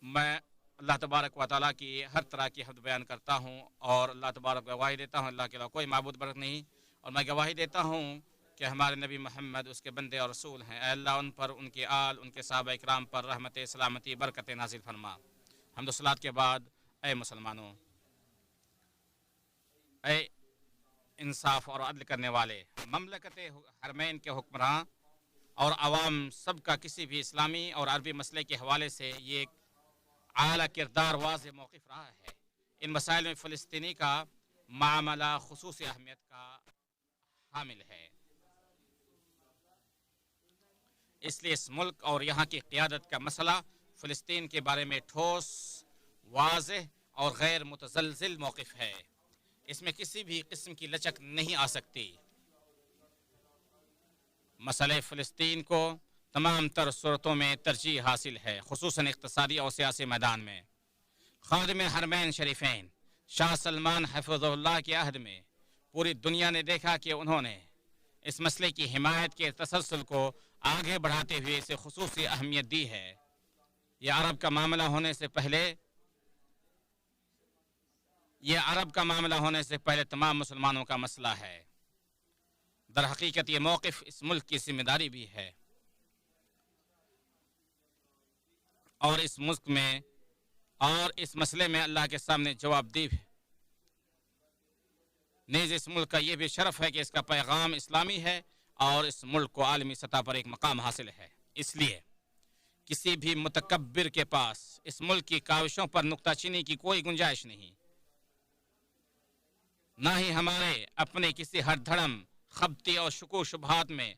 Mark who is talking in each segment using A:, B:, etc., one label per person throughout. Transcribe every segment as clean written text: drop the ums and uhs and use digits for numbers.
A: मैं अल्लाह तबारक व तआला की हर तरह की हम्द बयान करता हूँ और अल्लाह तबारक गवाही देता हूँ अल्लाह के अलावा कोई माबूद बरक नहीं। और मैं गवाही देता हूँ कि हमारे नबी मोहम्मद उसके बंदे और रसूल हैं। ऐ अल्लाह उन पर, उनके आल, उनके सहाबा इकराम पर रहमत सलामती बरकत नाजिल फरमा। हम्द सलात के बाद ऐ मुसलमानों, ऐ इंसाफ और अदल करने वाले, ममलकत हरमैन के हुक्मरान और आवाम सब का किसी भी इस्लामी और अरबी मसले के हवाले से ये एक आला किरदार वाज़ेह मौक़िफ़ रहा है। इन मसाइल में फ़लस्तीनी का मामला ख़ुसूसी अहमियत का हामिल है। इसलिए इस मुल्क और यहाँ की क़ियादत का मसला फ़लस्तीन के बारे में ठोस, वाज़ेह और गैर मुतज़लज़िल मौक़िफ़ है। इसमें किसी भी किस्म की लचक नहीं आ सकती। मसले फ़लस्तीन को तमाम तर सूरतों में तरजीह हासिल है, ख़ुसूसन इक़्तिसादी और सियासी मैदान में। ख़ादिम हरमैन शरीफ़ैन शाह सलमान हफ़िज़हुल्लाह के अहद में पूरी दुनिया ने देखा कि उन्होंने इस मसले की हिमायत के तसलसल को आगे बढ़ाते हुए इसे ख़ुसूसी अहमियत दी है। यह अरब का मामला होने से पहले तमाम मुसलमानों का मसला है। दर हकीकत ये मौक़िफ़ इस मुल्क की जिम्मेदारी भी है और इस मसले में अल्लाह के सामने जवाबदेह है। नीज़ इस मुल्क का ये भी शरफ़ है कि इसका पैगाम इस्लामी है और इस मुल्क को आलमी सतह पर एक मकाम हासिल है। इसलिए किसी भी मुतकब्बिर के पास इस मुल्क की काविशों पर नुक्ताचीनी की कोई गुंजाइश नहीं, ना ही हमारे अपने किसी हरधड़म, खबती और शुकू शुबहात में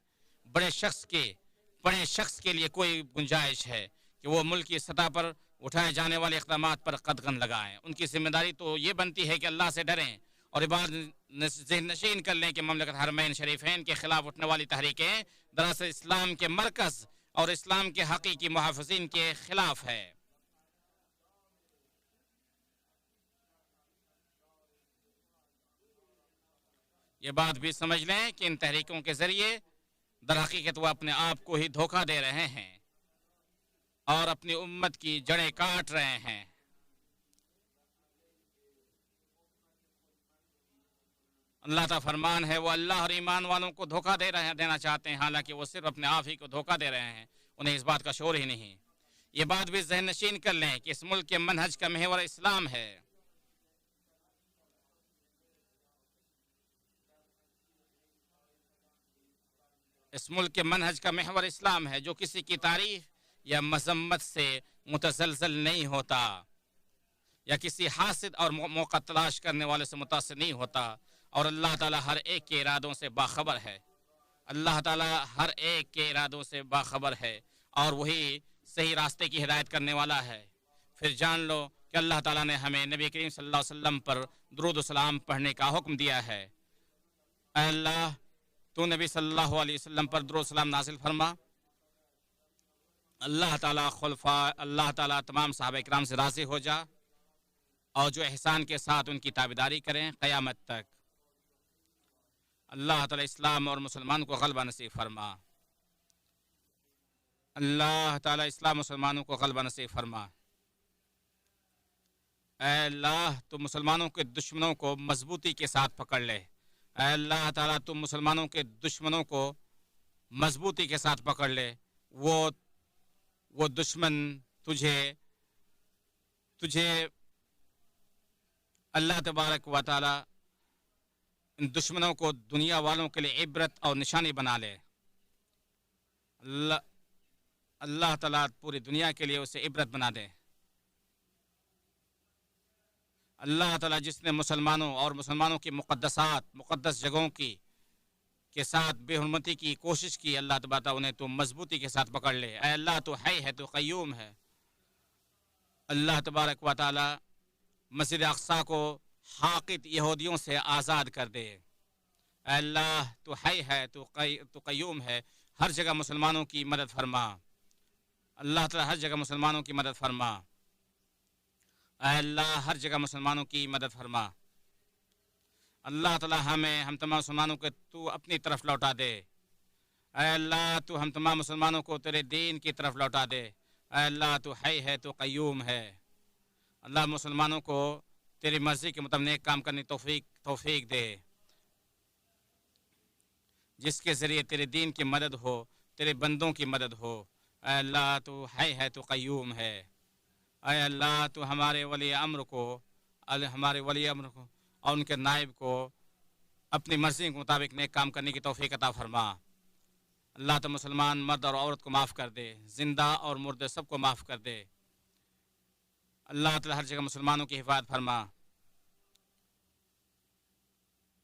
A: बड़े शख्स के लिए कोई गुंजाइश है कि वो मुल्क की सतह पर उठाए जाने वाले इक़दामात पर कदगन लगाएं। उनकी जिम्मेदारी तो ये बनती है कि अल्लाह से डरें और नशीन कर लें कि ममलकत हरमैन शरीफैन के ख़िलाफ़ उठने वाली तहरीकें दरअसल इस्लाम के मरकज़ और इस्लाम के हक़ीक़ी मुहाफ़िज़ीन के ख़िलाफ़ है। ये बात भी समझ लें कि इन तहरीकों के ज़रिए दर हकीकत वो अपने आप को ही धोखा दे रहे हैं और अपनी उम्मत की जड़ें काट रहे हैं। अल्लाह का फरमान है, वो अल्लाह और ईमान वालों को धोखा देना चाहते हैं, हालांकि वो सिर्फ अपने आप ही को धोखा दे रहे हैं, उन्हें इस बात का शोर ही नहीं। ये बात भी ज़हन नशीन कर लें कि इस मुल्क के मनहज का महवर इस्लाम है। इस मुल्क के मनहज का महवर इस्लाम है, जो किसी की तारीफ या मजम्मत से मुतज़लज़ल नहीं होता या किसी हासिद और मौका तलाश करने वाले से मुतासिर नहीं होता। और अल्लाह ताला हर एक के इरादों से बाखबर है। अल्लाह ताला हर एक के इरादों से बाखबर है और वही सही रास्ते की हिदायत करने वाला है। फिर जान लो कि अल्लाह ताला ने हमें नबी करीम सल्लल्लाहु अलैहि वसल्लम पर दुरूद व सलाम पढ़ने का हुक्म दिया है। अल्लाह, तू नबी सल्लल्लाहु अलैहि वसल्लम पर दुरूद सलाम नाज़िल फरमा। अल्लाह ताला तमाम सहाबा इकराम से राज़ी हो जा और जो एहसान के साथ उनकी ताबेदारी करें क़यामत तक। अल्लाह ताला इस्लाम और मुसलमान को ग़लबा नसीब फरमा। अल्लाह ताला इस्लाम मुसलमानों को ग़लबा नसीब फरमा। ऐ अल्लाह, तू मुसलमानों के दुश्मनों को मजबूती के साथ पकड़ ले। ऐ अल्लाह ताला, तू मुसलमानों के दुश्मनों को मजबूती के साथ पकड़ ले। वो दुश्मन तुझे अल्लाह तबारक व तआला इन दुश्मनों को दुनिया वालों के लिए इबरत और निशानी बना ले। अल्लाह ताला पूरी दुनिया के लिए उसे इबरत बना दे। अल्लाह ताला जिसने मुसलमानों और मुसलमानों की मुक़द्दस जगहों के साथ बेहुरमती की कोशिश की, अल्लाह तबारक उन्हें तो मजबूती के साथ पकड़ ले। ऐ अल्लाह, तो हय है, तो क़य्यूम है। अल्लाह तबारक व तआला मस्जिद अक़सा को हाक़िद यहूदियों से आज़ाद कर दे। ऐ अल्लाह, तो हय है, तो क़य्यूम है, हर जगह मुसलमानों की मदद फरमा। अल्लाह ताला हर जगह मुसलमानों की मदद फरमा। ऐ अल्लाह, हर जगह मुसलमानों की मदद फरमा। अल्लाह ताला हम तमाम मुसलमानों को तू अपनी तरफ लौटा दे। ऐ अल्लाह, तू हम तमाम मुसलमानों को तेरे दीन की तरफ लौटा दे। ऐ अल्लाह तू हई है, तू क़य्यूम है। अल्लाह मुसलमानों को तेरी मर्ज़ी के मुताबिक नेक काम करने की तौफीक दे, जिसके ज़रिए तेरे दीन की मदद हो, तेरे बंदों की मदद हो। ऐ अल्लाह तू हई है, तू क़य्यूम है। ऐ अल्लाह तू हमारे वली अम्र को और उनके नायब को अपनी मर्ज़ी के मुताबिक नेक काम करने की तौफीक अता फरमा। अल्लाह तो मुसलमान मर्द और औरत को माफ़ कर दे, ज़िंदा और मुर्दे सबको माफ़ कर दे। अल्लाह ताला हर जगह मुसलमानों की हिफाजत फरमा।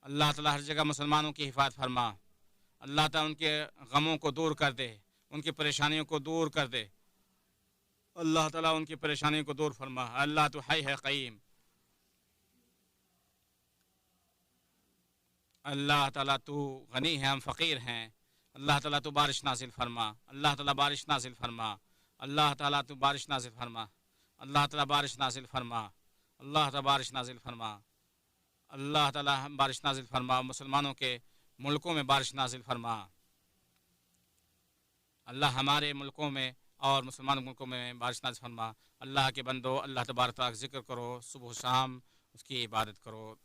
A: अल्लाह ताला हर जगह मुसलमानों की हिफाजत फरमा। अल्लाह ताला उनके गमों को दूर कर दे, उनकी परेशानियों को दूर कर दे। अल्लाह ताला उनकी परेशानियों को दूर फरमा। अल्लाह तो हई है क़य्यूम। अल्लाह ताला तू गनी है, हम फ़कीर हैं। अल्लाह ताला तू बारिश नाजिल फरमा। अल्लाह ताला बारिश नाजिल फरमा। अल्लाह ताला तू बारिश नाजिल फरमा। अल्लाह ताला बारिश नाजिल फरमा। अल्लाह ताला बारिश नाजिल फरमा। अल्लाह ताला बारिश नाजिल फरमा। मुसलमानों के मुल्कों में बारिश नाजिल फरमा। अल्लाह हमारे मुल्कों में और मुसलमान मुल्कों में बारिश नाजिल फरमा। अल्लाह के बंदो, अल्लाह तबारक व तआला का ज़िक्र करो, सुबह शाम उसकी इबादत करो।